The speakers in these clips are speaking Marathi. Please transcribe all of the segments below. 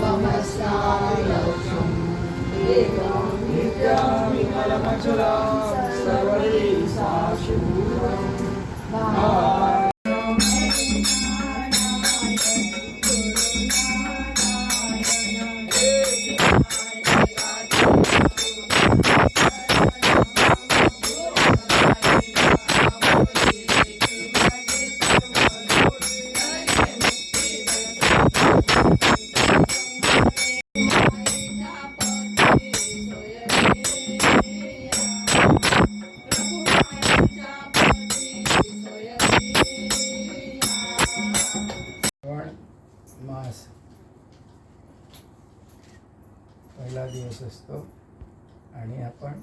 भवमस्यायौषं एकं नित्यं विमलमचलं सर्वदेशाशूरम् मास पहिला दिवस असतो आणि आपण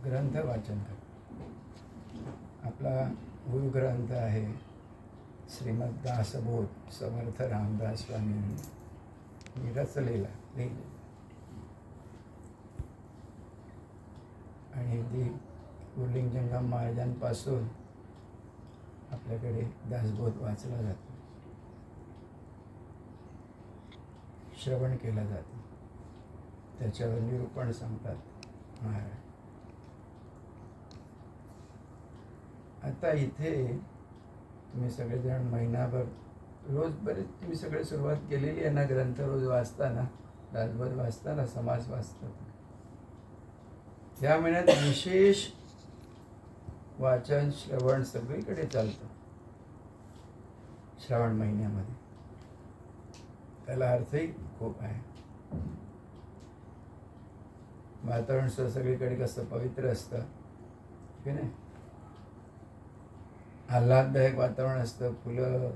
ग्रंथ वाचन करतो. आपला गुरुग्रंथ आहे श्रीमद दासबोध समर्थ रामदास स्वामींनी रचलेला लिहिलेला आणि ती गुरुलिंग जंगम महाराजांपासून आपल्याकडे दासबोध वाचला जातो, श्रवण केलं जातं, त्याच्यावर निरूपण सांगतात महाराज. आता इथे तुम्ही सगळेजण महिनाभर रोज बरेच तुम्ही सगळे सुरुवात केलेली आहे ना, ग्रंथ रोज वाचताना, दासबोध वाचताना, समास वाचतात. या महिन्यात विशेष वाचन श्रवण सगळीकडे चालतं श्रावण महिन्यामध्ये. त्याला अर्थही खूप आहे. वातावरण सगळीकडे कसं पवित्र असतं की नाही, आल्हाददायक वातावरण असतं, फुलं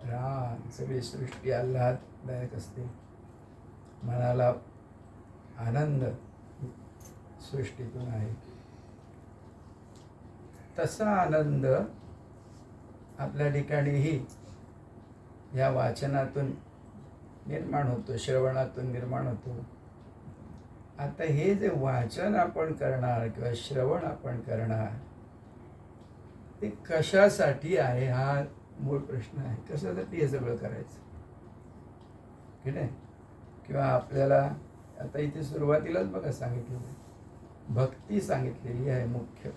रान सगळी सृष्टी आल्हाददायक असते, मनाला आनंद सृष्टीतून आहे. तसा आनंद आपल्या ठिकाणीही या वाचनातून निर्माण होतो, श्रवणातून निर्माण होतो. आता हे जे वाचन आपण करणार किंवा श्रवण आपण करणार ते कशासाठी आहे हा मूळ प्रश्न आहे. कशासाठी हे सगळं करायचं की नाही. किंवा आपल्याला आता इथे सुरुवातीलाच बघा सांगितलेलं आहे, भक्ती सांगितलेली आहे मुख्य.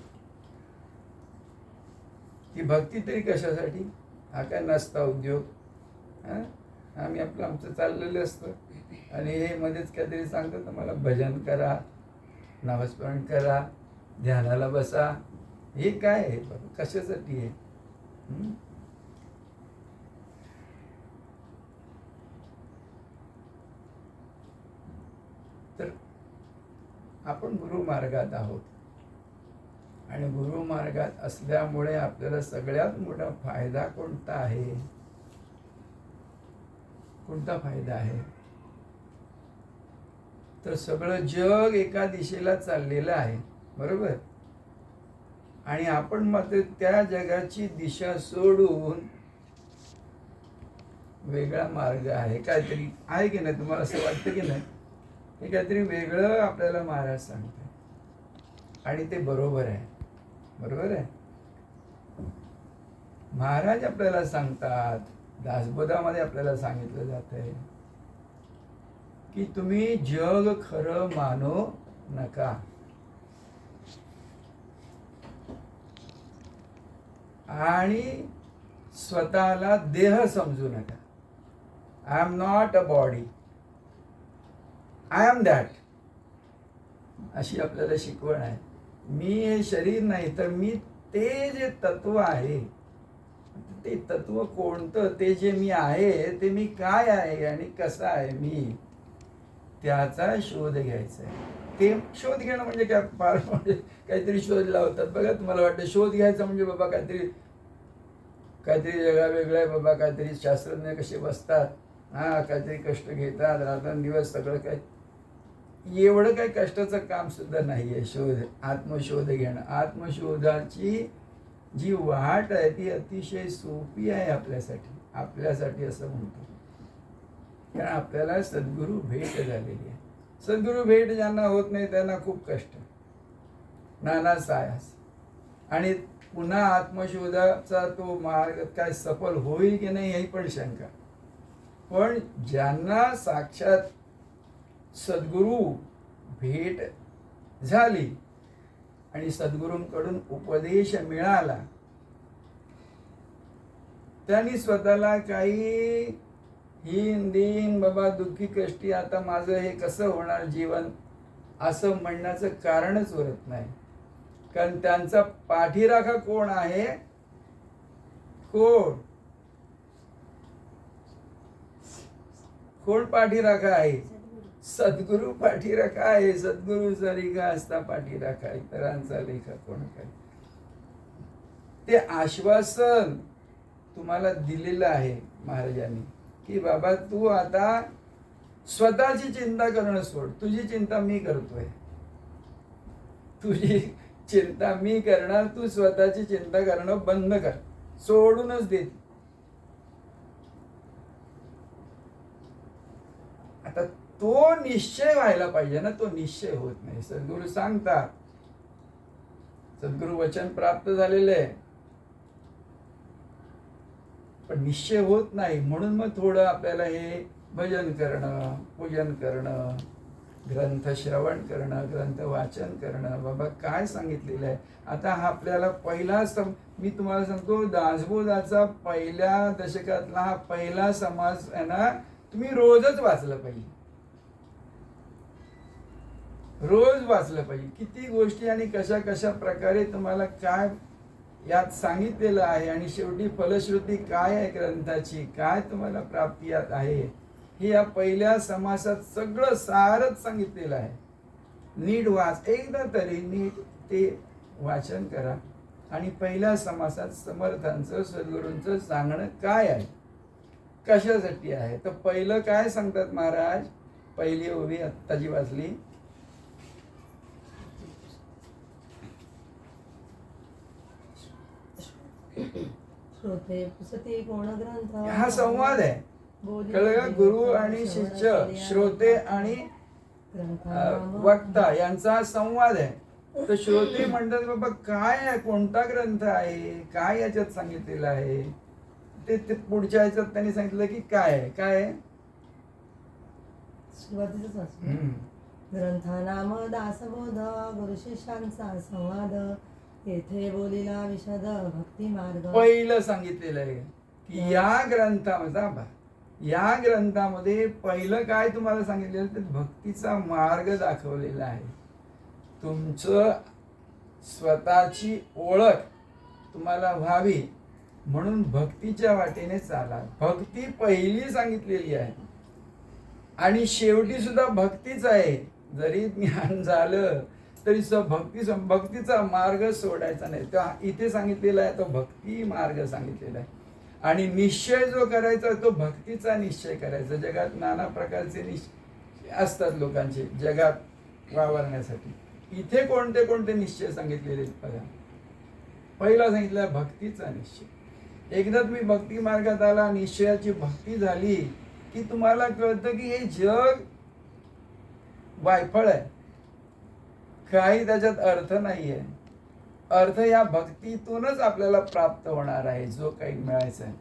ती भक्ती तरी कशासाठी, हा काय नसता उद्योग. आम्ही आपलं आमचं चाललेलं असतं आणि हे मध्येच काहीतरी सांगतात ना, मला भजन करा, नामस्मरण करा, ध्यानाला बसा. हे काय आहे बाबा, कशासाठी आहे. तर आपण गुरुमार्गात आहोत आणि गुरुमार्गात असल्यामुळे आपल्याला सगळ्यात मोठा फायदा कोणता आहे. कोणता फायदा आहे तर सगळं जग एका दिशेला चाललेलं आहे, बरोबर. आणि आपण मात्र त्या जगाची दिशा सोडून वेगळा मार्ग आहे, काहीतरी आहे की नाही. तुम्हाला असं वाटतं की नाही, हे काहीतरी वेगळं आपल्याला महाराज सांगतात आणि ते बरोबर आहे. बरोबर आहे. महाराज आपल्याला सांगतात, दासबोधामध्ये आपल्याला सांगितलं जात आहे की तुम्ही जग खरं मानू नका आणि स्वतःला देह समजू नका. I am not a body, I am that, अशी आपल्याला शिकवण आहे. मी हे शरीर नाही तर मी ते जे तत्व आहे, ते तत्व कोणतं, ते जे मी आहे ते मी काय आहे आणि कसं आहे मी, त्याचा शोध घ्यायचा आहे. ते शोध घेणं म्हणजे काय, फार म्हणजे काहीतरी शोध लावतात बघा. तुम्हाला वाटतं शोध घ्यायचा म्हणजे बाबा काहीतरी जगा वेगळं आहे बाबा, काहीतरी शास्त्रज्ञ कसे बसतात, काहीतरी कष्ट घेतात, रात्रंदिवस सगळं काय. एवढं काही कष्टाचं काम सुद्धा नाही आहे शोध, आत्मशोध घेणं. आत्मशोधाची जी वाट आहे ती अतिशय सोपी आहे आपल्यासाठी असं म्हणतो. कारण आपल्याला सद्गुरू भेट झालेली आहे. सद्गुरू भेट ज्यांना होत नाही त्यांना खूप कष्ट, नाना सायास, आणि पुन्हा आत्मशोधाचा तो मार्ग काय सफल होईल की नाही ही पण शंका. पण ज्यांना साक्षात सद्गुरू भेट झाली आणि सद्गुरूंकडून उपदेश मिळाला, त्यांनी स्वतःला काही हीन दीन बाबा दुःखी कष्टी आता माझं हे कसं होणार जीवन असं म्हणण्याचं कारणच उरत नाही. कारण त्यांचा पाठीराखा कोण आहे? कोण कोण पाठीराखा आहे? सद्गुरू पाठीराखा आहे. सद्गुरू सरिगा असता पाठीराखा, इतरांचा लेखा कोण काय. ते आश्वासन तुम्हाला दिलेलं आहे महाराजांनी की बाबा तू आता स्वतःची चिंता करणं सोड, तुझी चिंता मी करतोय. तुझी चिंता मी करणार, तू स्वतःची चिंता करणं बंद कर, सोडूनच दे. आता तो निश्चय व्हायला पाहिजे ना, तो निश्चय होत नाही. सद्गुरू सांगतात, सद्गुरू वचन प्राप्त झालेलं आहे पण निश्चय होत नाही. म्हणून मग थोडं आपल्याला हे भजन करणं, पूजन करणं, ग्रंथ श्रवण करणं, ग्रंथ वाचन करणं. बाबा काय सांगितलेलं आहे. आता हा आपल्याला पहिला मी तुम्हाला सांगतो, दासबोधाचा पहिल्या दशकातला हा पहिला समाज आहे ना, तुम्ही रोजच वाचलं पाहिजे, रोज वाचलं पाहिजे. किती गोष्टी आणि कशा कशा प्रकारे तुम्हाला काय यात सांगितलेलं आहे आणि शेवटी फलश्रुती काय आहे ग्रंथाची, काय तुम्हाला प्राप्ती यात आहे, हे या पहिल्या समासात सगळं सारच सांगितलेलं आहे. नीट वाच, एकदा तरी नीट ते वाचन करा आणि पहिल्या समासात समर्थांचं सद्गुरूंचं सांगणं काय आहे, कशासाठी आहे. तर पहिलं काय सांगतात महाराज, पहिली ओवी आत्ताची वाचली, श्रोते पुसते कोण ग्रंथ, हा संवाद आहे. कळलं का? गुरु आणि शिष्य, श्रोते आणि वक्ता यांचा संवाद आहे. तर श्रोते म्हणतात बाबा काय आहे, कोणता ग्रंथ आहे, काय याच्यात सांगितलेलं आहे. ते पुढच्या याच्यात त्यांनी सांगितलं की काय आहे, काय आहे. सुरुवातीच वाचलं, ग्रंथानाम दासबोध गुरु शिष्यांचा संवाद, येथे बोलिला विशद भक्ती मार्ग. पहिलं सांगितलेलं आहे की या ग्रंथामध्ये, या ग्रंथामध्ये पहिलं काय तुम्हाला सांगितलेलं, ते भक्तीचा मार्ग दाखवलेला आहे. तुमचं स्वतःची ओळख तुम्हाला व्हावी म्हणून भक्तीच्या वाटेने चाला. भक्ती पहिली सांगितलेली आहे आणि शेवटी सुद्धा भक्तीच आहे. जरी ज्ञान झालं तरी भक्तीचा मार्ग सोडायचा नाही. इथे सांगितलेला आहे तो भक्ती मार्ग सांगितलेला आहे. आणि निश्चय जो करायचा तो भक्तीचा निश्चय करायचा. जगात नाना प्रकारचे निश्चय असतात लोकांचे जगात वावरण्यासाठी. इथे कोणते कोणते निश्चय सांगितलेले बघा. पहिला सांगितला भक्तीचा निश्चय. एकदा तुम्ही भक्ती मार्गात आला, निश्चयाची भक्ती झाली की तुम्हाला कळतं की हे जग वायफळ आहे, काही त्याच्यात अर्थ नाहीये. अर्थ या भक्तीतूनच आपल्याला प्राप्त होणार आहे, जो काही मिळायचा आहे.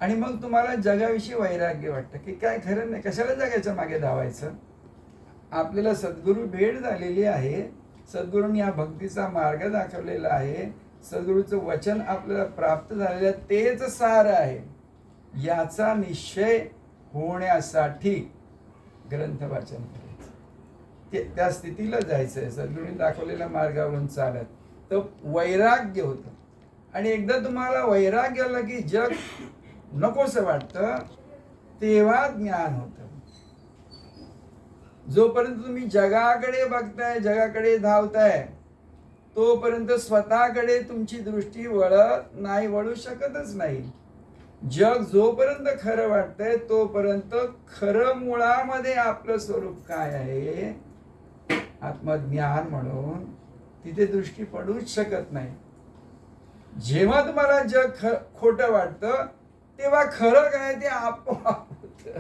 आणि मग तुम्हाला जगाविषयी वैराग्य वाटतं की काय खरं नाही, कशाला जगाच्या मागे धावायचं. आपल्याला सद्गुरू भेट झालेली आहे, सद्गुरूंनी या भक्तीचा मार्ग दाखवलेला आहे, सद्गुरूचं वचन आपल्याला प्राप्त झालेलं आहे, तेच सार आहे. याचा निश्चय होण्यासाठी ग्रंथ वाचन करायचं, त्या स्थितीला जायचं आहे. सद्गुरूंनी दाखवलेल्या मार्गावरून चालत तर वैराग्य होतं. आणि एकदा तुम्हाला वैराग्य आलं की जग नकोसं वाटतं, तेव्हा ज्ञान होतं. जोपर्यंत तुम्ही जगाकडे बघताय, जगाकडे धावताय, तोपर्यंत स्वतःकडे तुमची दृष्टी वळू शकतच नाही. जग जोपर्यंत खरं वाटतंय तोपर्यंत खरं मुळामध्ये आपलं स्वरूप काय आहे, आत्मज्ञान म्हणून, तिथे दृष्टी पडूच शकत नाही. जेव्हा तुम्हाला जग खोटं वाटतं तेव्हा खरं काय ते आपोआप होतं.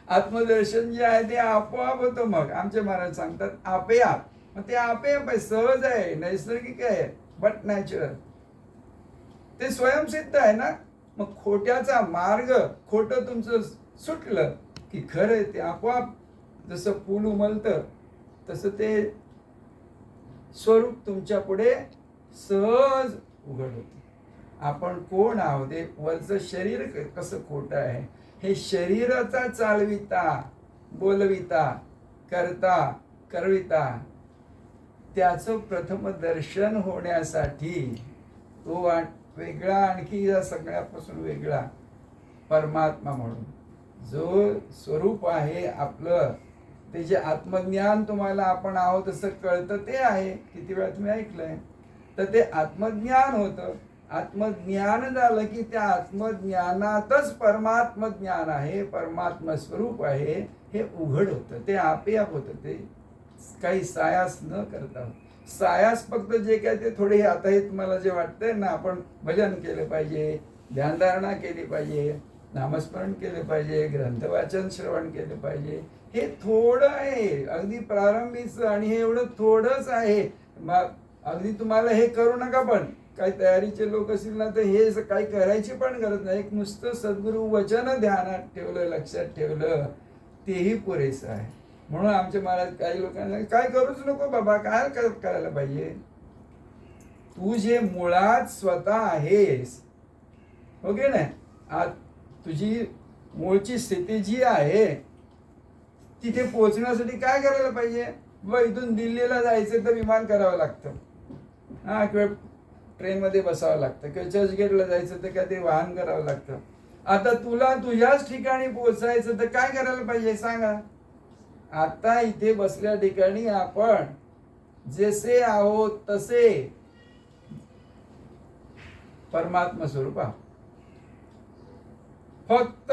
आत्मदर्शन जे आहे ते आपोआप होतं. मग आमचे महाराज सांगतात आपेआप. मग ते आपेआप आहे, सहज आहे, नैसर्गिक आहे, बट नॅचरल. ते स्वयंसिद्ध आहे ना. मग खोट्याचा मार्ग, खोटं तुमचं सुटलं की खरं ते आपोआप जसं फूल उमलतं तसं ते स्वरूप तुमच्या पुढे सहज उघड होते. आपण कोण आहोत, हे वरचं शरीर कसं खोटं आहे, हे शरीराचा चालविता, बोलविता, करता, करविता, त्याचं प्रथम दर्शन होण्यासाठी तो वेगळा, आणखी या सगळ्यापासून वेगळा परमात्मा म्हणून जो स्वरूप आहे आपलं, ते जे आत्मज्ञान तुम्हाला आपण आहोत असं कळतं ते आहे. किती वेळा तुम्ही ऐकलंय. तर ते आत्मज्ञान होतं. आत्मज्ञान झालं की त्या आत्मज्ञानातच परमात्म ज्ञान आहे, परमात्मा स्वरूप आहे हे उघड होतं. ते आपोआप होतं. ते काही सायास न करता. सायास फक्त जे काय ते थोडे आता हे तुम्हाला जे वाटतंय ना, आपण भजन केलं पाहिजे, ध्यानधारणा केली पाहिजे, नामस्मरण केलं पाहिजे, ग्रंथवाचन श्रवण केलं पाहिजे, हे थोडं आहे. अगदी प्रारंभीच आणि हे एवढं थोडंच आहे. मग अगदी तुम्हाला हे करू नका, पण काही तयारीचे लोक असतील ना तर हे काही करायची पण गरज नाही. एक नुसतं सद्गुरु वचन ध्यानात ठेवलं, लक्षात ठेवलं, तेही पुरेसं आहे. म्हणून आमचे महाराज काही लोकांना काय करूच नको बाबा, काय करायला पाहिजे. तू जे मुळात स्वतः आहेस, हो की नाही, आज तुझी मूळची स्थिती जी आहे तिथे पोहोचण्यासाठी काय करायला पाहिजे. व इथून दिल्लीला जायचं तर विमान करावं लागतं, हा, किंवा ट्रेनमध्ये बसावं लागतं, किंवा चर्चगेटला जायचं तर काय ते वाहन करावं लागतं. आता तुला तुझ्याच ठिकाणी पोहोचायचं तर काय करायला पाहिजे सांगा. आता इथे बसल्या ठिकाणी आपण जसे आहोत तसे परमात्मा स्वरूप आहोत. फक्त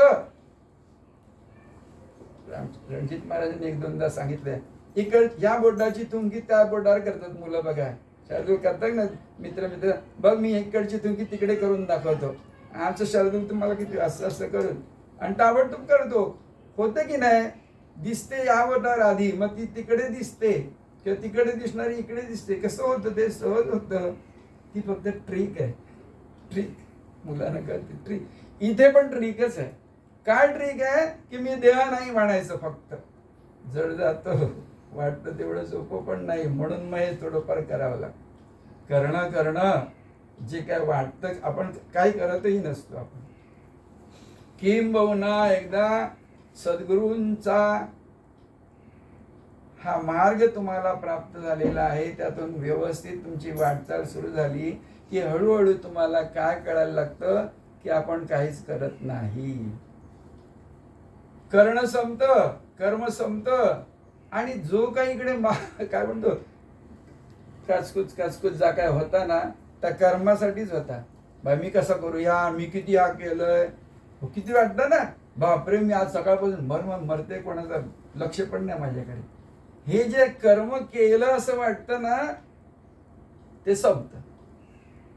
रणजित महाराजांनी एक दोनदा सांगितलंय, या बोर्डाची थुंकी त्या बोर्डावर करतात मुलं बघा. शार्दूल करतात ना, मित्र मित्र, बघ मी इकडची थुंकी तिकडे करून दाखवतो. आमचं शार्दूल तुम्हाला किती असं असं करून आणि ताबडतोब करतो. होतं की नाही. दिसते या बोर्डावर आधी, मग ती तिकडे दिसते किंवा तिकडे दिसणारी इकडे दिसते. कसं होतं ते सहज होतं. ती फक्त ट्रिक आहे. ट्रिक मुलांना कळते. ट्रिक इथे पण ट्रिकच आहे. काय ट्रिक आहे की मी देह नाही म्हणायचं. फक्त जड जातं, वाटतं तेवढं सोपं पण नाही. म्हणून मग हे थोडंफार करावं लागतं. करणं जे काय वाटतं, आपण काय करतही नसतो. आपण किंबहुना एकदा सद्गुरूंचा हा मार्ग तुम्हाला प्राप्त झालेला आहे, त्यातून व्यवस्थित तुमची वाटचाल सुरू झाली की हळूहळू तुम्हाला काय कळायला लागतं की आपण काहीच करत नाही. करणं संपतं, कर्म संपतं, आणि जो काही इकडे काय म्हणतो काचकूच जा काय होता ना, त्या कर्मासाठीच होता. बा मी कसं करू, या मी किती हा केलंय, किती वाटतं ना, बापरे मी आज सकाळपासून मरते, कोणाचं लक्ष पण नाही माझ्याकडे. हे जे कर्म केलं असं वाटतं ना, ते संपतं.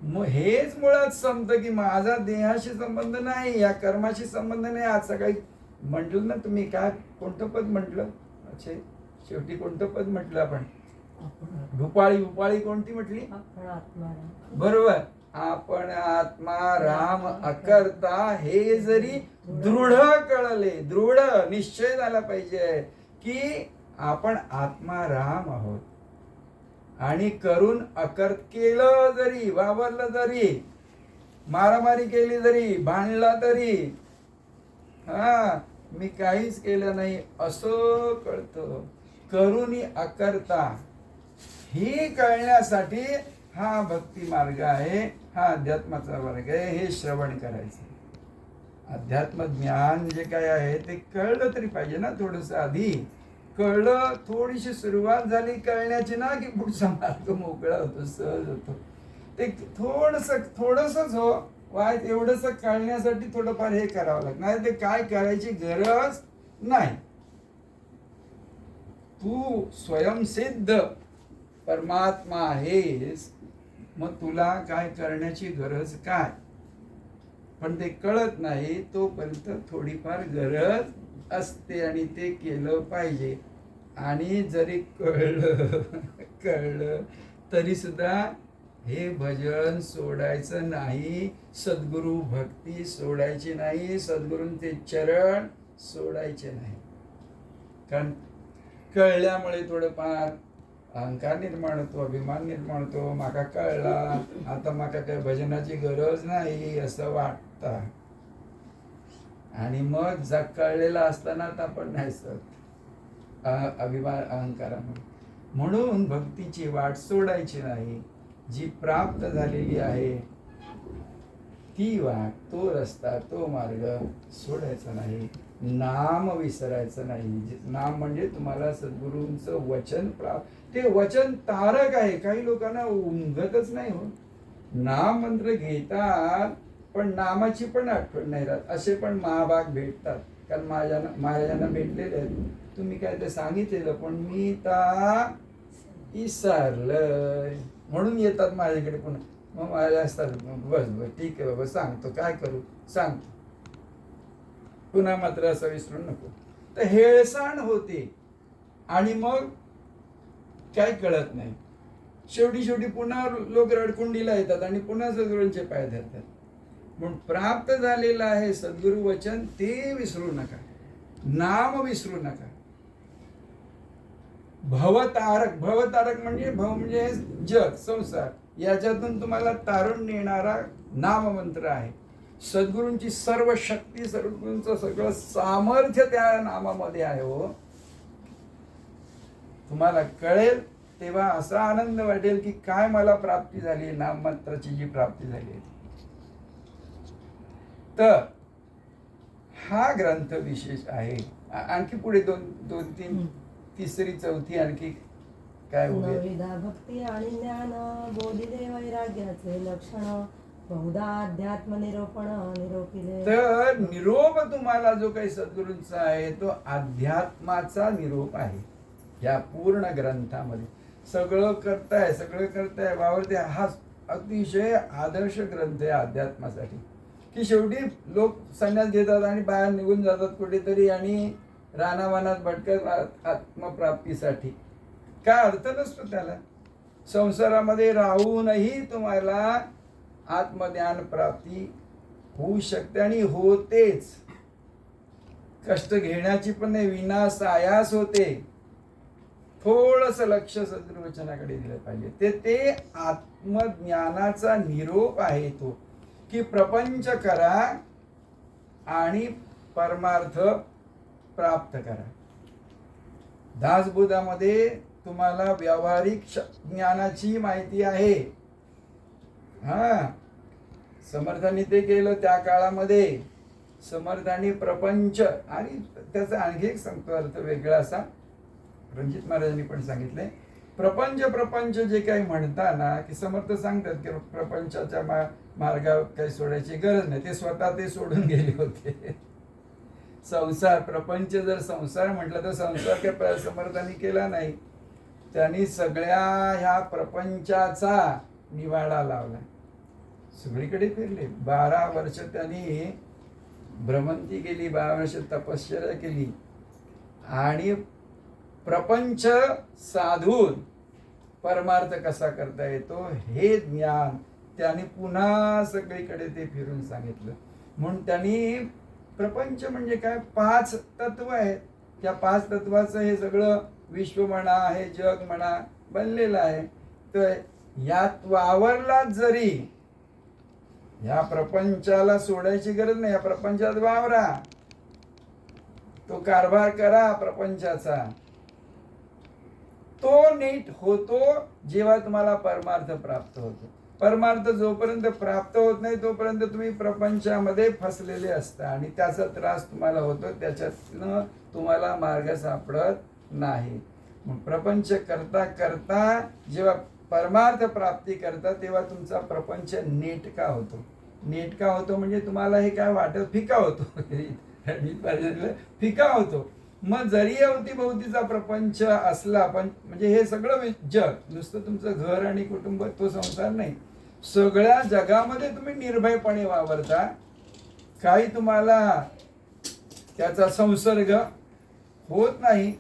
मग हेच मुळात संपतं की माझा देहाशी संबंध नाही, या कर्माशी संबंध नाही. आज सकाळी म्हटलं ना तुम्ही, काय कोणतं पद म्हटलं, अच्छा शेवटी कोणतं पद म्हटलं आपण, भूपाळी कोणती म्हटली, बरोबर. आपण आत्मा राम अकर्ता हे जरी दृढ कळले, दृढ निश्चय झाला पाहिजे की आपण आत्मा राम आहोत. आणि करून अकर्त केलं जरी, वावरलं जरी, मारामारी केली जरी, भांडला तरी, हा मी काहीच केलं नाही असं कळतं. करून अकर्ता ही कळण्यासाठी हा भक्ती मार्ग आहे, हा अध्यात्माचा वर्ग आहे. हे श्रवण करायचं. अध्यात्म ज्ञान जे काय आहे ते कळलं तरी पाहिजे ना. थोडंसं आधी कळलं, थोडीशी सुरुवात झाली कळण्याची ना की पुढचा मार्ग मोकळा होतो, सहज होतो. ते थोडंसंच हो वाय, एवढंसं कळण्यासाठी थोडंफार हे करावं लागतं. नाही ते काय करायची गरज नाही. तू स्वयंसिद्ध परमात्मा आहेस, मग तुला काय करण्याची गरज काय. पण ते कळत नाही तोपर्यंत थोडीफार गरज असते आणि ते केलं पाहिजे. आणि जरी कळलं तरी सुद्धा हे भजन सोडायचं नाही, सद्गुरु भक्ती सोडायची नाही, सद्गुरूंचे चरण सोडायचे नाही. कारण कळल्यामुळे थोडंफार अहंकार निर्माण होतो, अभिमान निर्माण होतो. माका कळला, आता माका काही भजनाची गरज नाही असं वाटतं. आणि मग कळलेला असताना आपण नाही सत अभिमान अहंकारामुळे. म्हणून भक्तीची वाट सोडायची नाही. जी प्राप्त झालेली आहे ती वाट, तो रस्ता, तो मार्ग सोडायचा नाही. नाम विसरायचं नाही. नाम म्हणजे तुम्हाला सद्गुरूंचं वचन प्राप्त, ते वचन तारक आहे. काही लोकांना उमगतच नाही हो. नाम मंत्र घेतात पण नामाची पण आठवण नाही राहत. असे पण महाभाग भेटतात. कारण महाराजांना भेटलेले आहेत. तुम्ही काय ते सांगितलेलं पण मी ता विसरलंय म्हणून येतात माझ्याकडे पुन्हा. मग माझ्या असतात, बस बस ठीक आहे बाबा, सांगतो, काय करू सांगतो, पुन्हा मात्र असं विसरू नको. तर हेळसाण होते आणि मग काय कळत नाही. शेवटी पुन्हा लोक रडकुंडीला येतात आणि पुन्हा सद्गुरूंचे पाय धरतात. म्हणून प्राप्त झालेलं आहे सद्गुरु वचन, ते विसरू नका. नाम विसरू नका. भवतारक म्हणजे भव म्हणजे जग, संसार, याच्यातून तुम्हाला तारून नेणारा नाममंत्र आहे. सद्गुरूंची सर्व शक्ती, सद्गुरूंचं सगळं सामर्थ्य त्या नामामध्ये आहे हो. तुम्हाला कळेल तेव्हा असा आनंद वाटेल की काय मला प्राप्ती झाली, नाममंत्राची जी प्राप्ती झाली. तर हा ग्रंथ विशेष आहे. आणखी पुढे दोन तीन तिसरी चौथी आणखी काय नवविधा भक्ती आणि ज्ञान, बोधिले वैराग्याचे लक्षण, बहुधा अध्यात्म निरोपण निरोपिले. तर निरोप तुम्हाला जो काही सद्गुरूंचा आहे तो अध्यात्माचा निरोप आहे. या पूर्ण ग्रंथामध्ये सगळं करताय वावरते. हा अतिशय आदर्श ग्रंथ आहे अध्यात्मासाठी. की शेवटी लोक संन्यास घेतात आणि बाहेर निघून जातात कुठेतरी आणि रानावानात भटकत आत्मप्राप्तीसाठी. काय अर्थ नसतो त्याला. संसारामध्ये राहूनही तुम्हाला आत्मज्ञान प्राप्ती होऊ शकते आणि होतेच. कष्ट घेण्याची पण नाही, विनासायास होते. थोडस लक्ष सद्गुरुवचनाकडे दिलं पाहिजे. ते आत्मज्ञानाचा निरोप आहे तो, की प्रपंच करा आणि परमार्थ प्राप्त करा. दासबोधामध्ये तुम्हाला व्यावहारिक ज्ञानाची माहिती आहे. समर्थांनी ते केलं त्या काळामध्ये. समर्थांनी प्रपंच, आणि त्याचा आणखी एक सांगतो अर्थ वेगळा असा, रणजित महाराजांनी पण सांगितलंय. प्रपंच जे काही म्हणताना की समर्थ सांगतात की प्रपंचाच्या मार्गावर काही सोडायची गरज नाही. ते स्वतः ते सोडून गेले होते. संसार, प्रपंच जर संसार म्हटलं तर संसार काही समर्थांनी केला नाही. त्यांनी सगळ्या ह्या प्रपंचाचा निवाडा लावला. सगळीकडे फिरले. 12 वर्ष त्यांनी भ्रमंती केली, 12 वर्ष तपश्चर्या केली आणि प्रपंच साधून परमार्थ कसा करता येतो हे ज्ञान त्यांनी पुन्हा सगळीकडे ते फिरून सांगितलं. म्हणून त्यांनी प्रपंच म्हणजे काय, 5 तत्व आहेत. त्या 5 तत्वाचं हे सगळं विश्व म्हणा, हे जग म्हणा बनलेलं आहे. तर यात वावरलाच जरी, या प्रपंचाला सोडायची गरज नाही. या प्रपंचात वावरा, तो कारभार करा प्रपंचाचा. तो नीट होतो जेव्हा तुम्हाला परमार्थ प्राप्त होतो. परमार्थ जोपर्यंत प्राप्त होत नाही तोपर्यंत तुम्ही प्रपंचामध्ये फसलेले असता आणि त्याचा त्रास तुम्हाला होतो. त्याच्यातनं तुम्हाला मार्ग सापडत नाही. मग प्रपंच करता करता जेव्हा परमार्थ प्राप्ती करता तेव्हा तुमचा प्रपंच नेटका होतो. नेटका होतो म्हणजे तुम्हाला हे काय वाटत, फिका होतो. फिका होतो. मग जरी अवतीभोवतीचा प्रपंच असला पण म्हणजे हे सगळं जग, नुसतं तुमचं घर आणि कुटुंब तो संसार नाही, सगळ्या जगामध्ये तुम्ही निर्भयपणे वावरता. काही तुम्हाला त्याचा संसर्ग होत नाही.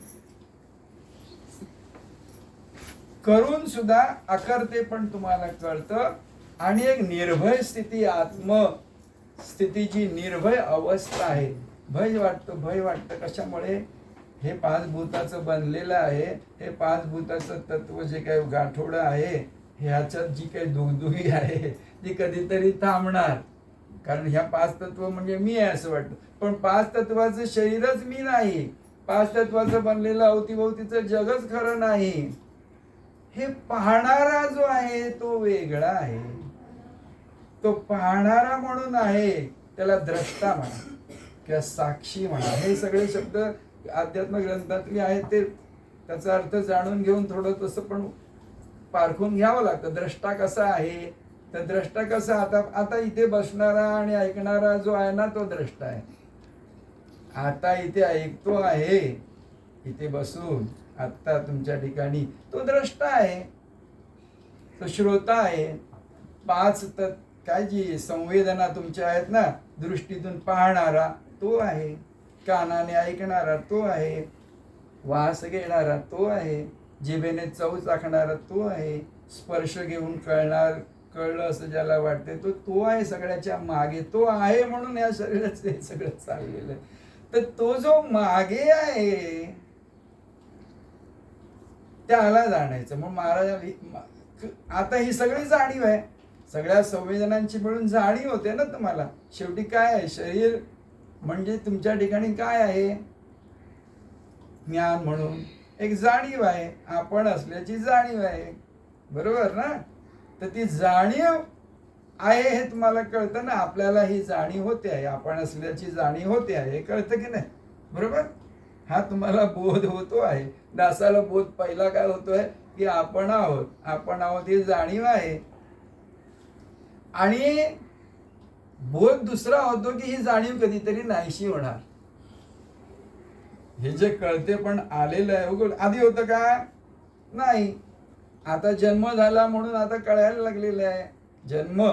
करून सुद्धा अकर्ते पण तुम्हाला कळतं आणि एक निर्भय स्थिती, आत्मस्थितीची निर्भय अवस्था आहे. भय वाटतं कशामुळे? हे पाच भूताचं बनलेलं आहे. हे पाच भूताचं तत्व जे काही गाठोडं आहे, ह्याच्यात जी काही दुगदुगी आहे ती कधीतरी थांबणार. कारण ह्या पाच तत्व म्हणजे मी आहे असं वाटतं, पण पाच तत्वाचं शरीरच मी नाही. पाच तत्वाचं बनलेलं अवतीभोवतीचं जगच खरं नाही. हे पाहणारा जो आहे तो वेगळा आहे. तो पाहणारा म्हणून आहे, त्याला द्रष्टा म्हणा किंवा साक्षी म्हणा. हे सगळे शब्द अध्यात्म ग्रंथातले आहेत. ते त्याचा अर्थ जाणून घेऊन थोडं तसं पण पारखून घ्यावं लागतं. द्रष्टा कसा आहे? तर द्रष्टा कसा, आता इथे बसणारा आणि ऐकणारा जो आहे ना, तो द्रष्टा आहे. आता इथे ऐकतो आहे, इथे बसून आता तुमच्या ठिकाणी, तो द्रष्टा आहे, तो श्रोता आहे. पाच काय जी संवेदना तुमच्या आहेत ना, दृष्टीतून पाहणारा तो आहे, कानाने ऐकणारा तो आहे, वास घेणारा तो आहे, जिभेने चव चाखणारा तो आहे, स्पर्श घेऊन कळलं असं ज्याला वाटते तो आहे. सगळ्याच्या मागे तो आहे, म्हणून या शरीराचं हे सगळं चाललेलं आहे. तर तो जो मागे आहे त्याला जाणायचं. मग महाराज आता ही सगळी जाणीव आहे, सगळ्या संवेदनांची मिळून जाणीव होते ना तुम्हाला. शेवटी काय आहे? शरीर म्हणजे तुमच्या ठिकाणी काय आहे? ज्ञान म्हणून एक जाणीव आहे, आपण असल्याची जाणीव आहे, बरोबर ना? तर ती जाणीव आहे हे तुम्हाला कळतं ना. आपल्याला ही जाणीव होते आहे, आपण असल्याची जाणीव होते आहे, हे कळतं की नाही? बरोबर. हा तुम्हाला बोध होतो आहे. दासाला बोध पहिला काय होतोय की आपण आहोत ही जाणीव आहे. आणि बोध दुसरा होतो की ही जाणीव कधीतरी नाहीशी होणार. हे जे कळते पण आलेलं आहे, आधी होतं का? नाही. आता जन्म झाला म्हणून आता कळायला लागलेलं आहे. जन्म,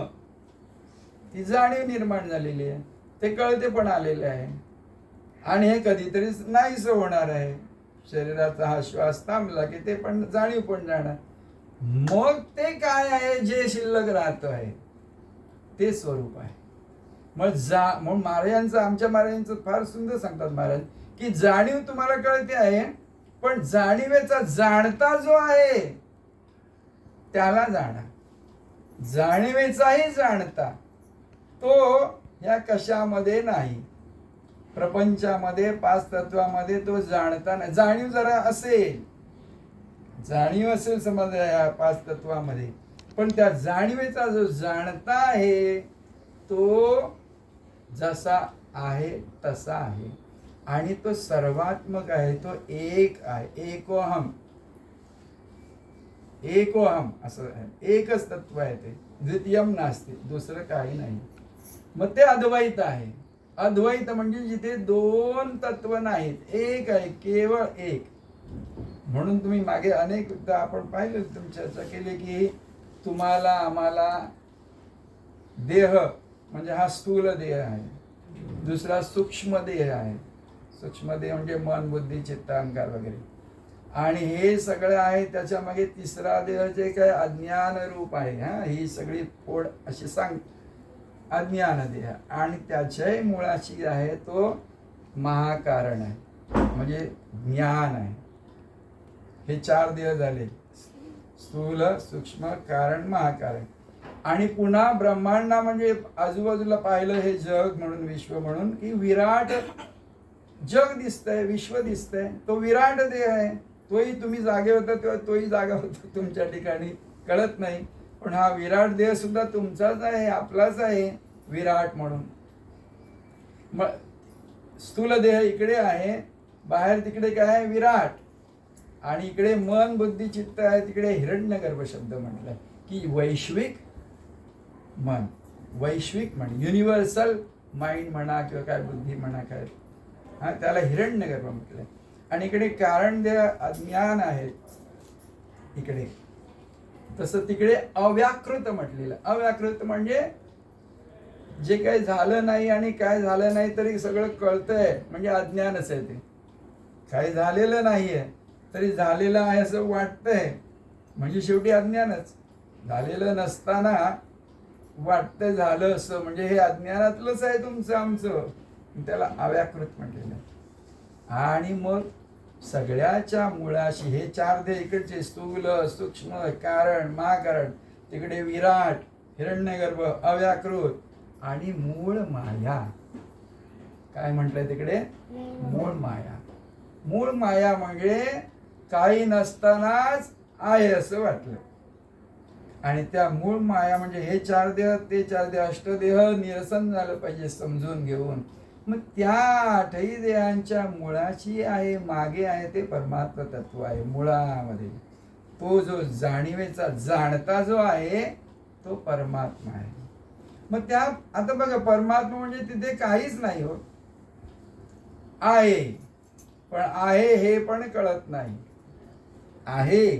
ती जाणीव निर्माण झालेली आहे, ते कळते पण आलेलं आहे. आणि हे कधीतरी नाहीच होणार आहे. शरीराचा हा श्वास थांबला की ते पण जाणीव पण जाणार. मग ते काय आहे जे शिल्लक राहत आहे? ते स्वरूप आहे. मग महाराजांचं, आमच्या महाराजांचं फार सुंदर सांगतात महाराज की जाणीव तुम्हाला कळते आहे, पण जाणीवेचा जाणता जो आहे त्याला जाणा. जाणीवेचाही जाणता तो या कशामध्ये नाही, प्रपंचामध्ये, पाच तत्वामध्ये तो जाणता नाही. जाणीव जरा असेल, जाणीव असेल समजा या पाच तत्वामध्ये, पण त्या जाणीवेचा जो जाणता आहे तो जसा आहे तसा आहे. आणि तो सर्वात्मक आहे, तो एक आहे. एकोहम असं आहे. एकच तत्व आहे ते, द्वितीयम नास्ति, दुसरं काही नाही. मग ते अद्वैत आहे. अद्वैत म्हणजे जिथे दोन तत्व नाहीत, एक आहे, केवळ एक. म्हणून तुम्ही मागे अनेकदा आपण पाहिलं, तुम्ही चर्चा केली की तुम्हाला आम्हाला देह म्हणजे हा स्थूल देह आहे, दुसरा सूक्ष्म देह आहे. सूक्ष्म देह म्हणजे मन, बुद्धी, चित्त, अहंकार वगैरे. आणि हे सगळं आहे. त्याच्या मागे तिसरा देह जे काय अज्ञान रूप आहे, ही सगळी फोड अशी सांग, अज्ञान देह. आणि त्याच्याही मुळाशी आहे तो महाकारण आहे, म्हणजे ज्ञान आहे. हे चार देह झाले, स्थूल, सूक्ष्म, कारण, महाकारण. आणि पुन्हा ब्रह्मांडा म्हणजे आजूबाजूला पाहिलं हे जग म्हणून, विश्व म्हणून, की विराट जग दिसतंय, विश्व दिसतंय, तो विराट देह आहे. तोही तुम्ही जागे होता तेव्हा तोही जागा होता तुमच्या ठिकाणी, कळत नाही. पण हा विराट देह सुद्धा तुमचाच आहे, आपलाच आहे, विराट म्हणून. मग स्थूल देह इकडे आहे, बाहेर तिकडे काय आहे? विराट. आणि इकडे मन, बुद्धी, चित्त आहे, तिकडे हिरण्यगर्भ शब्द म्हटलाय की वैश्विक मन, वैश्विक मन, युनिव्हर्सल माइंड म्हणा किंवा काय बुद्धी म्हणा काय, त्याला हिरण्यगर्भ म्हटलंय. आणि इकडे कारण देह अज्ञान आहे इकडे. तसं तिकडे अव्याकृत म्हटलेलं. अव्याकृत म्हणजे जे काही झालं नाही आणि काय झालं नाही तरी सगळं कळतंय, म्हणजे अज्ञानच आहे ते. काही झालेलं नाहीये तरी झालेलं आहे असं वाटतंय, म्हणजे शेवटी अज्ञानच. झालेलं नसताना वाटतं झालं असं, म्हणजे हे अज्ञानातलंच आहे तुमचं आमचं, त्याला अव्याकृत म्हटलेलं आहे. आणि मग सगळ्याच्या मुळाशी हे चार देह इकडचे स्थूल सूक्ष्म कारण महाकारण, तिकडे विराट हिरण्यगर्भ अव्याकृत आणि मूळ माया. काय म्हटलंय तिकडे? मूळ माया. मूळ माया म्हणजे काही नसतानाच आहे असं वाटलं. आणि त्या मूळ माया म्हणजे हे चार देह ते चार देह अष्टदेह निरसन झालं पाहिजे समजून घेऊन. मग त्या आठही देहांच्या मुळाची आहे, मागे आहे ते परमात्मा तत्व आहे. मुळामध्ये तो जो जाणीवेचा जाणता जो आहे तो परमात्मा आहे. मग त्या आता बघा, परमात्मा म्हणजे तिथे काहीच नाही हो, आहे. पण आहे हे पण कळत नाही. आहे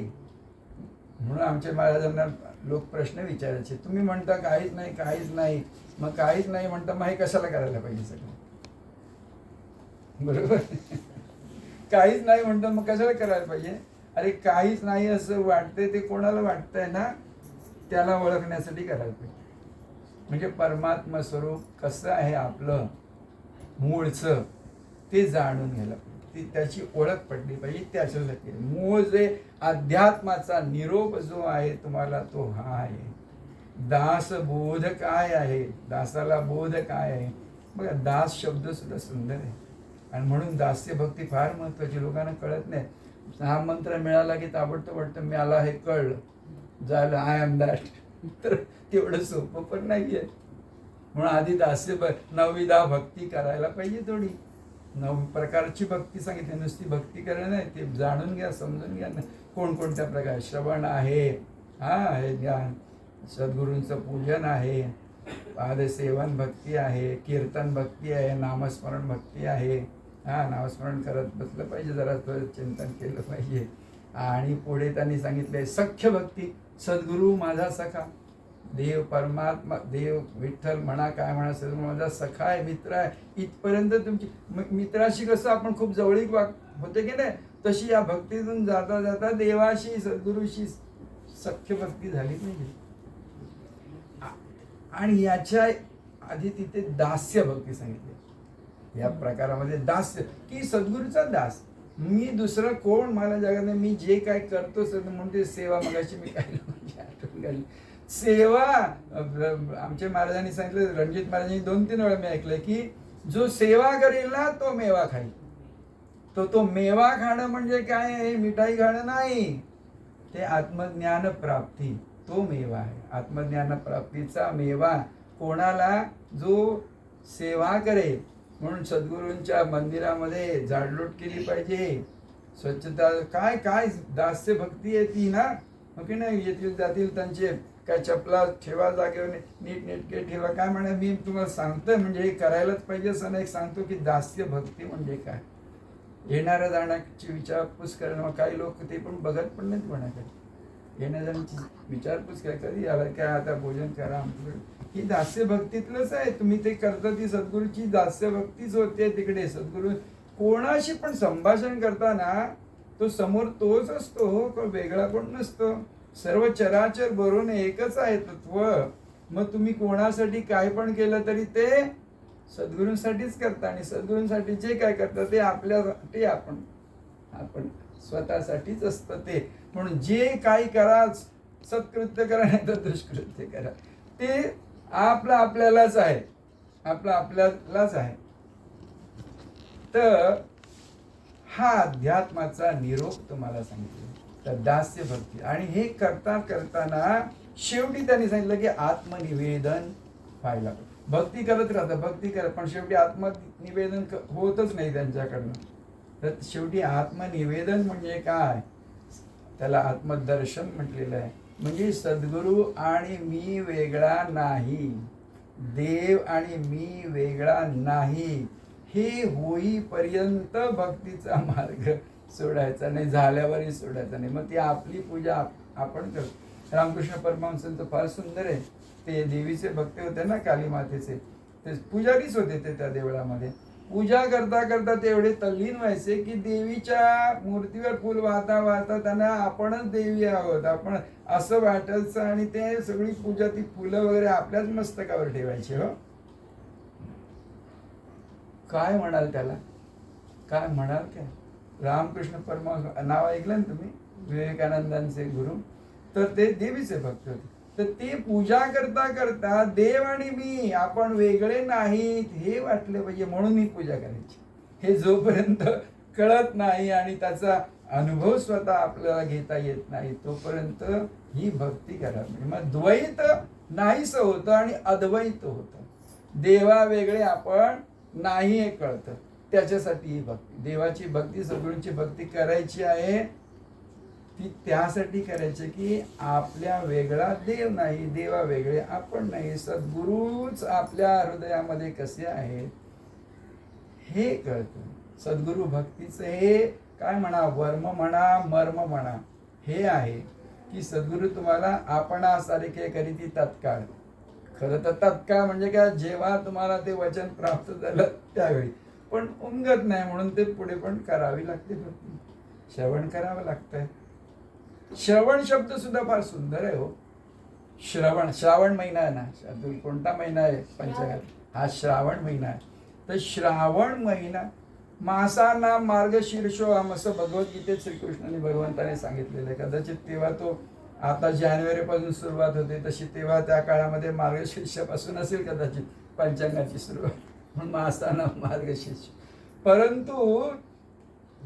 म्हणून आमच्या महाराजांना लोक प्रश्न विचारायचे, तुम्ही म्हणता काहीच नाही काहीच नाही, मग काहीच नाही म्हणता मग हे कशाला करायला पाहिजे सगळं? बरोबर. काहीच नाही म्हणतो मग कशाला करायला पाहिजे? अरे काहीच नाही असं वाटतंय ते कोणाला वाटतंय ना, त्याला ओळखण्यासाठी करायला पाहिजे. म्हणजे परमात्मा स्वरूप कसं आहे आपलं मूळचं ते जाणून घ्यायला पाहिजे, ती त्याची ओळख पडली पाहिजे. त्याच्यासाठी मूळ जे अध्यात्माचा निरोप जो आहे तुम्हाला तो हा आहे. दास बोध काय आहे, दासाला बोध काय आहे बघा. दास शब्द सुद्धा सुंदर आहे आणि म्हणून दास्य भक्ती फार महत्वाची. लोकांना कळत नाही. हा मंत्र मिळाला की ताबडतोब वाटतं मला हे कळलं झालं, आय एम दॅट. तर तेवढं सोपं पण नाहीये. म्हणून आधी दास्य 9 भक्ती करायला पाहिजे. थोडी 9 प्रकारची भक्ती सांगितली, नुसती भक्ती करणं नाही, ते जाणून घ्या समजून घ्या. कोणकोणत्या प्रकार श्रवण आहे, हा हे ज्ञान, सद्गुरूंचं पूजन आहे, पादसेवन भक्ती आहे, कीर्तन भक्ती आहे, नामस्मरण भक्ती आहे. हा नामस्मरण करत बसलं पाहिजे, जरा चिंतन केलं पाहिजे. आणि पुढे त्यांनी सांगितलंय सख्य भक्ती. सद्गुरू माझा सखा, देव परमात्मा देव विठ्ठल म्हणा काय म्हणा, सद्गुरू माझा सखा आहे, मित्र आहे. इथपर्यंत तुमची मित्राशी कसं आपण खूप जवळीक होते की नाही, तशी या भक्तीतून जाता जाता देवाशी सद्गुरूशी सख्य भक्ती झाली पाहिजे. आणि याच्या आधी तिथे दास्य भक्ती सांगितली. या प्रकारामध्ये दास्य की सद्गुरूचा दास. मी दुसरं कोण मला जगात नाही, मी जे काय करतो म्हणून ते सेवा. मगाशी मी काय आठवण काढली सेवा. आमच्या महाराजांनी सांगितलं, रणजित महाराजांनी 2-3 वेळा मी ऐकलंय की जो सेवा करेल ना तो मेवा खाईल. तो मेवा खाणं म्हणजे काय आहे? मिठाई खाणं नाही, ते आत्मज्ञान प्राप्ती. तो मेवा आहे आत्मज्ञान प्राप्तीचा मेवा. कोणाला? जो सेवा करेल. म्हणून सद्गुरूंच्या मंदिरामध्ये झाडलोट केली पाहिजे, स्वच्छता. काय काय दास्य भक्ती आहे ती ना. ओके नाही, येथील जातील त्यांचे काय चपला ठेवा जागेवर, नीट नेटके ठेवा. काय म्हणा, मी तुम्हाला सांगतोय म्हणजे हे करायलाच पाहिजे असं नाही. सांगतो की दास्य भक्ती म्हणजे काय. येणाऱ्या जाण्याची विचारपूस करणं. काही लोक ते पण बघत पण नाहीत कोणाकडे. येण्या जाण्याची विचारपूस काय, कधी आला काय, आता भोजन करा आमच्याकडे. ही दास्य भक्तीतलंच आहे. तुम्ही ते करता ती सद्गुरूची दास्य भक्तीच होते. तिकडे सद्गुरू कोणाशी पण संभाषण करताना तो समोर तोच असतो हो, वेगळा कोण नसतो. सर्व चराचर भरून एकच आहे तत्व. मग तुम्ही कोणासाठी काय पण केलं तरी ते सद्गुरूंसाठीच करता. आणि सद्गुरूंसाठी जे काय करता ते आपल्यासाठी आपण स्वतःसाठीच असतं ते. म्हणून जे काही करा, सत्कृत्य करा नाही तर दुष्कृत्य करा, ते आपल्यालाच आहे. आपल्यालाच आहे. तर हा अध्यात्माचा निरोप तुम्हाला सांगितलं, तर दास्य भक्ती. आणि हे करताना शेवटी त्यांनी सांगितलं की आत्मनिवेदन व्हायला. भक्ती करत राहतात, भक्ती करत, पण शेवटी आत्मनिवेदन होतच नाही त्यांच्याकडनं. तर शेवटी आत्मनिवेदन म्हणजे काय, त्याला आत्मदर्शन म्हटलेलं आहे. म्हणजे सद्गुरू आणि मी वेगळा नाही, देव आणि मी वेगळा नाही, हे होईपर्यंत भक्तीचा मार्ग सोडायचा नाही, झाल्यावरही सोडायचा नाही. मग ती आपली पूजा आपण करतो. रामकृष्ण परमहंसांचं फार सुंदर आहे. ते देवीचे भक्त होते ना, काली मातेचे, ते पुजारीच होते ते त्या देवळामध्ये. पूजा करता करता ते एवढे तल्लीन व्हायचे की देवीच्या मूर्तीवर फुल वाहता वाहता त्यांना आपणच देवी आहोत, आपण असं वाटायचं. आणि ते सगळी पूजा, ती फुलं वगैरे आपल्याच मस्तकावर ठेवायची. हो, काय म्हणाल त्याला, काय म्हणाल काय? रामकृष्ण परमहंस नाव ऐकलं ना तुम्ही, विवेकानंदांचे गुरु, तर ते देवीचे भक्त होते. तर ते पूजा करता करता देव आणि मी आपण वेगळे नाहीत हे वाटले पाहिजे, म्हणून ही पूजा करायची. हे जोपर्यंत कळत नाही आणि त्याचा अनुभव स्वतः आपल्याला घेता येत नाही तोपर्यंत ही भक्ती करावी. मग द्वैत नाहीस होतं आणि अद्वैत होतं. देवा वेगळे आपण नाही हे कळतं. त्याच्यासाठी ही भक्ती, देवाची भक्ती, सद्गुरूंची भक्ती करायची आहे. ती त्यासाठी करायची की आपल्या वेगळा देव नाही, देवा वेगळे आपण नाही, सद्गुरूच आपल्या हृदयामध्ये कसे आहेत हे कळतं. सद्गुरू भक्तीचं हे काय म्हणा, वर्म म्हणा, मर्म म्हणा, हे आहे की सद्गुरू तुम्हाला आपणासारखे करीती तत्काळ. खरं तर तत्काळ म्हणजे काय, जेव्हा तुम्हाला ते वचन प्राप्त झालं त्यावेळी, पण उमगत नाही म्हणून ते पुढे पण करावी लागते भक्ती, श्रवण करावं लागतंय. श्रवण शब्द सुद्धा फार सुंदर आहे. हो, श्रवण, श्रावण महिना आहे ना, कोणता महिना आहे पंचकात, हा श्रावण महिना आहे. तर श्रावण महिना, मासाना मार्गशीर्षोहम असं भगवद्गीतेत श्रीकृष्णाने भगवंताने सांगितलेलं आहे. कदाचित तेव्हा तो, आता जानेवारीपासून सुरुवात होते तशी तेव्हा त्या काळामध्ये मार्गशीर्षापासून असेल कदाचित पंचांगाची सुरुवात, म्हणून मासाना मार्गशीर्ष. परंतु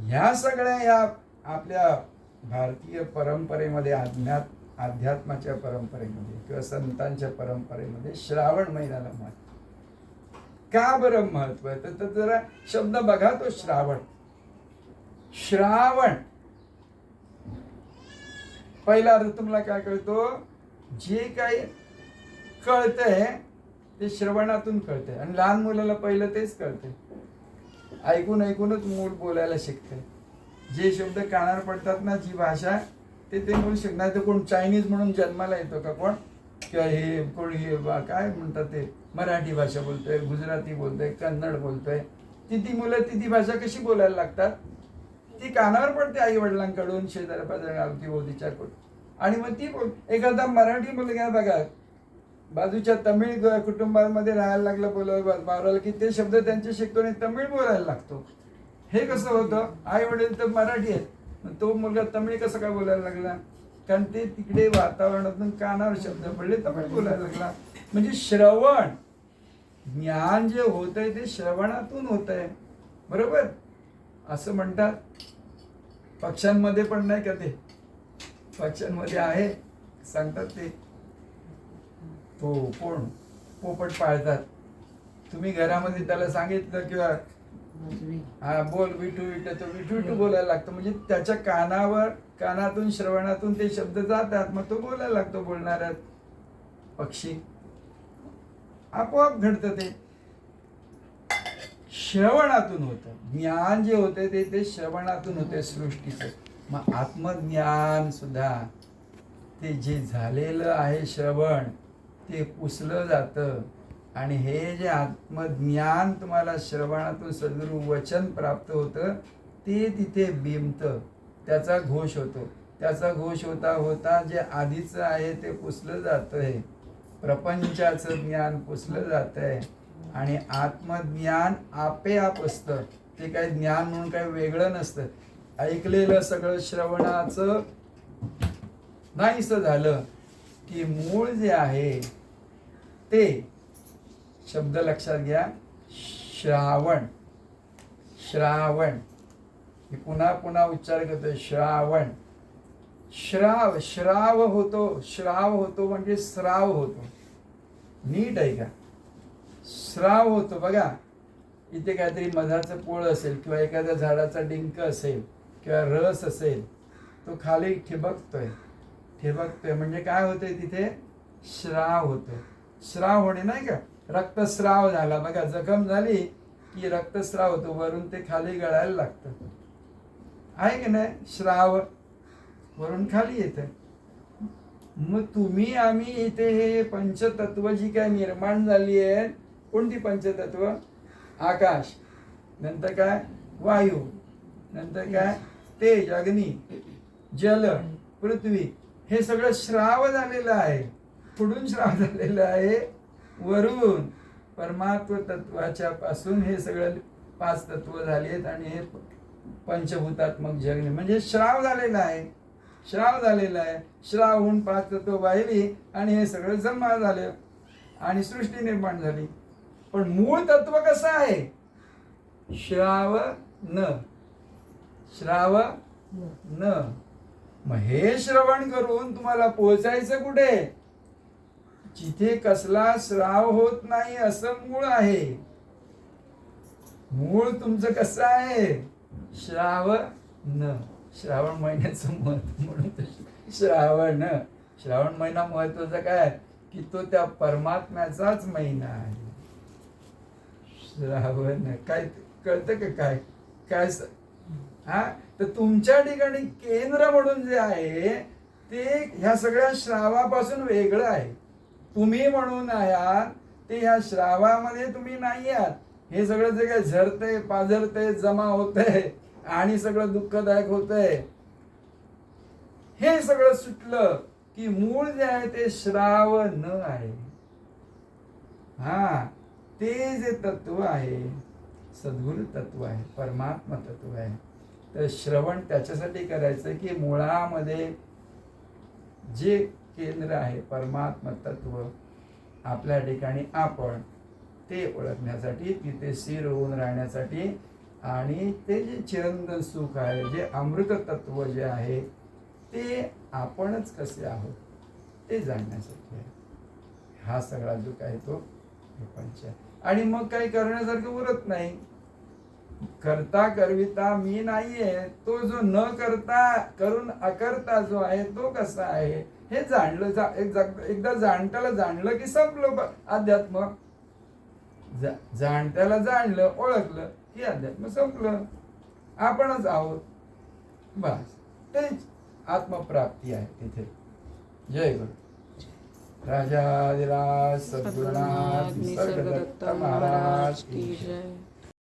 ह्या सगळ्या ह्या आपल्या भारतीय परंपरेमध्ये, अध्यात्माच्या परंपरेमध्ये किंवा संतांच्या परंपरेमध्ये श्रावण महिन्याला महत्व. का बरं महत्व आहे तर जरा शब्द बघा तो श्रावण. श्रावण पहिला अर्थ तुम्हाला काय कळतो, जे काही कळतंय ते श्रवणातून कळतंय. आणि लहान मुलाला पहिलं तेच कळतंय, ऐकून ऐकूनच मूल बोलायला शिकते. जे शब्द कानावर पडतात ना, जी भाषा, ते मूल शिकणार. तर कोण चायनीज म्हणून जन्माला येतो का कोण, किंवा हे कोण हे काय म्हणतात ते मराठी भाषा बोलतोय, गुजराती बोलतोय, कन्नड बोलतोय, ती मुलं ती भाषा कशी बोलायला लागतात, ती कानावर पडते आई वडिलांकडून, शेजाऱ्या पाजाऱ्या अवतीभोवतीच्या कडून. आणि मग ती एखादा मराठी मुलगा बघा बाजूच्या तमिळ कुटुंबामध्ये राहायला लागला, बोलायला की ते शब्द त्यांचे शिकतो आणि तमिळ बोलायला लागतो. हे कसं होतं, आई वडील तर मराठी आहेत, तो मुलगा तमिळ कसं काय बोलायला लागला, कारण ते तिकडे वातावरणातून कानावर शब्द पडले, तमिळ बोलायला लागला. म्हणजे श्रवण, ज्ञान जे होत आहे ते श्रवणातून होत आहे, बरोबर. असं म्हणतात. पक्ष्यांमध्ये पण नाही का, ते पक्ष्यांमध्ये आहे, सांगतात ते तो कोण पोपट पाळतात, तुम्ही घरामध्ये त्याला सांगितलं किंवा हा बोल विठू विठू, तो विठू विठू बोलायला लागतो. म्हणजे त्याच्या कानातून श्रवणातून ते शब्द जातात, मग तो बोलायला लागतो. बोलणारा पक्षी आपोआप घडतं. ते श्रवणातून होतं. ज्ञान जे होते ते श्रवणातून होते सृष्टीचं. मग आत्मज्ञान सुद्धा ते जे झालेलं आहे श्रवण, ते पुसलं जातं. आणि हे जे आत्मज्ञान तुम्हाला श्रवणातून सद्गुरू वचन प्राप्त होतं, ते तिथे बिंबतं, त्याचा घोष होतो. त्याचा घोष होता होता जे आधीचं आहे ते पुसलं जातंय, प्रपंचाचं ज्ञान पुसलं जातंय. आणि आत्मज्ञान आपेआप असतं. ते काही ज्ञान म्हणून काही वेगळं नसतं. ऐकलेलं सगळं श्रवणाचं नाहीसं झालं की मूळ जे आहे ते शब्द लक्षात घ्या, श्रावण. श्रावण मी पुन्हा पुन्हा उच्चार करतोय, श्रावण. श्राव होतो. श्राव होतो म्हणजे स्राव होतो. नीट आहे का, स्राव होतो. बघा, इथे काहीतरी मधाचं पोळ असेल किंवा एखाद्या झाडाचा डिंक असेल किंवा रस असेल, तो खाली ठिबकतोय म्हणजे काय होतंय, तिथे श्राव होतोय. श्राव होणे नाही का, रक्तस्राव झाला बघा, जखम झाली की रक्तस्राव होतो, वरून ते खाली गळायला लागतं, आहे की नाही. श्राव वरून खाली येतं. मग तुम्ही आम्ही इथे हे पंचतत्व जी काय निर्माण झाली आहेत, कोणती पंचतत्व, आकाश, नंतर काय वायू, नंतर काय तेज, अग्नी, जल, पृथ्वी. हे सगळं श्राव झालेलं आहे. कुठून श्राव झालेलं आहे? वरून. परमात्म तत्वाच्या पासून हे सगळं 5 तत्व झालेत आणि हे पंचभूतात्मक जग म्हणजे श्राव झालेला आहे. श्राव झालेला आहे. श्राव होऊन 5 तत्व वाहिली आणि हे सगळं जमा झालं आणि सृष्टी निर्माण झाली. पण मूळ तत्व कसं आहे? श्राव न, श्राव न. मग हे श्रवण करून तुम्हाला पोहोचायचं कुठे? जिथे कसला श्राव होत नाही असं मूळ आहे. मूळ तुमचं कसं आहे? श्रावण. श्रावण महिन्याचं महत्व म्हणून श्रावण. श्रावण महिना महत्वाचा काय की तो त्या परमात्म्याचाच महिना आहे. श्रावण काय कळतं का? काय काय हा तर तुमच्या ठिकाणी केंद्र म्हणून जे आहे ते ह्या सगळ्या श्रावापासून वेगळं आहे. तुम्ही म्हणून आहात ते ह्या श्रावामध्ये तुम्ही नाही आहात. हे सगळं जे काय झरतंय पाझरतंय जमा होतंय आणि सगळं दुःखदायक होतंय, हे सगळं सुटलं की मूळ जे आहे ते श्राव न आहे. हा ते जे तत्व आहे सद्गुरु तत्व आहे, परमात्मा तत्व आहे. तर श्रवण त्याच्यासाठी करायचं की मुळामध्ये जे केंद्र आहे परमात्मा तत्व आपल्या ठिकाणी आपण ते ओळखण्यासाठी, तिथे स्थिर होऊन राहण्यासाठी आणि ते जे चिरंतन सुख आहे, जे अमृत तत्व जे आहे ते आपणच कसे आहोत ते जाणण्यासाठी आहे. हा सगळा जो काय तो प्रपंच आहे. आणि मग काही करण्यासारखं उरत नाही. करता करविता मी नाहीये. तो जो न करता करून अकर्ता जो आहे तो कसा आहे हे जाणलं. एकदा जाणत्याला जाणलं की संपलं अध्यात्म. जाणत्याला जाणलं ओळखलं की अध्यात्म संपलं. आपणच आहोत बस. तेच आत्मप्राप्ती आहे तिथे. जय गुरु. राजाधिराज सद्गुरुनाथ निसर्गदत्त महाराज की जय.